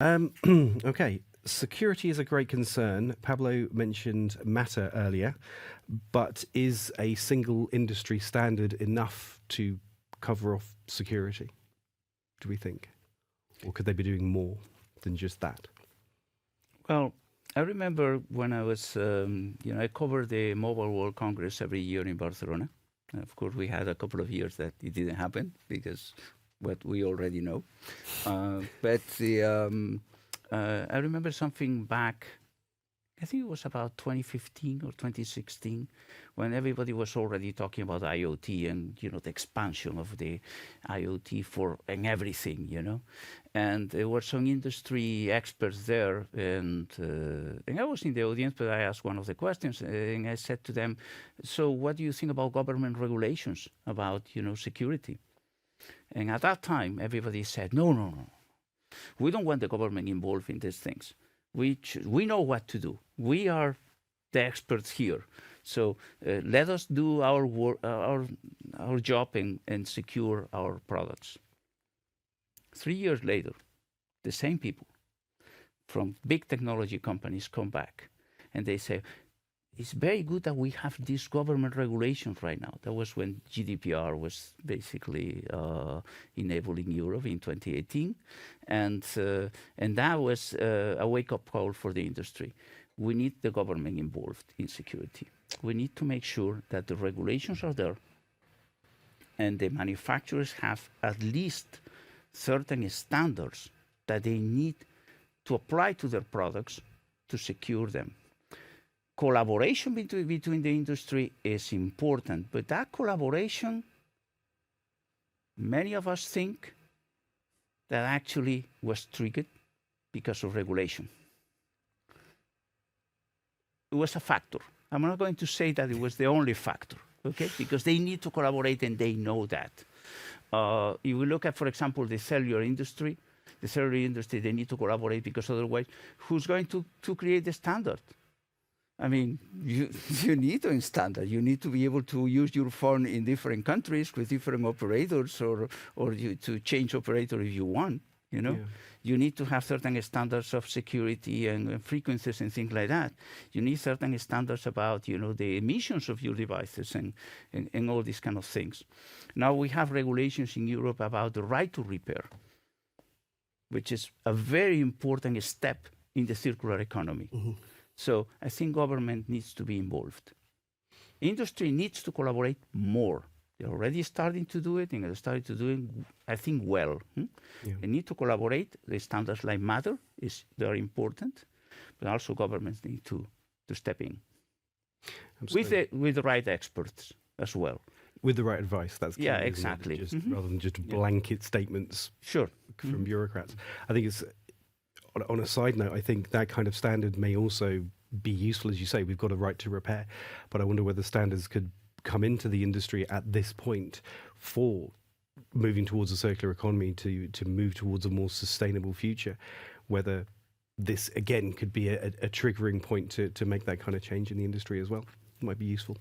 Okay, security is a great concern. Pablo mentioned Matter earlier, but is a single industry standard enough to cover off security, do we think? Or could they be doing more than just that? Well, I remember when I was, I cover the Mobile World Congress every year in Barcelona. And of course, we had a couple of years that it didn't happen because what we already know. I remember something back, I think it was about 2015 or 2016, when everybody was already talking about IoT and the expansion of the IoT and everything. And there were some industry experts there, and I was in the audience, but I asked one of the questions, and I said to them, "So, what do you think about government regulations about security?" And at that time, everybody said, "No, no, no. We don't want the government involved in these things. We know what to do. We are the experts here. So let us do our work, our job and secure our products." 3 years later, the same people from big technology companies come back and they say, "It's very good that we have these government regulations right now." That was when GDPR was basically enabled in Europe in 2018. And that was a wake-up call for the industry. We need the government involved in security. We need to make sure that the regulations are there and the manufacturers have at least certain standards that they need to apply to their products to secure them. Collaboration between the industry is important, but that collaboration, many of us think that actually was triggered because of regulation. It was a factor. I'm not going to say that it was the only factor, okay? Because they need to collaborate and they know that. If we look at, for example, the cellular industry, they need to collaborate because otherwise, who's going to create the standard? I mean, you need a standard. You need to be able to use your phone in different countries with different operators, or to change operator if you want. Yeah. You need to have certain standards of security and frequencies and things like that. You need certain standards about the emissions of your devices and all these kind of things. Now we have regulations in Europe about the right to repair, which is a very important step in the circular economy. Mm-hmm. So I think government needs to be involved. Industry needs to collaborate more. They're already starting to do it, and they're starting to do it, I think, well. Yeah. They need to collaborate. The standards like Matter they're important, but also governments need to step in with the right experts as well. With the right advice, that's key, exactly. Rather than just blanket statements from bureaucrats. I think it's, on a side note, I think that kind of standard may also be useful. As you say, we've got a right to repair, but I wonder whether standards could come into the industry at this point for moving towards a circular economy, to move towards a more sustainable future, whether this, again, could be a triggering point to make that kind of change in the industry as well. It might be useful.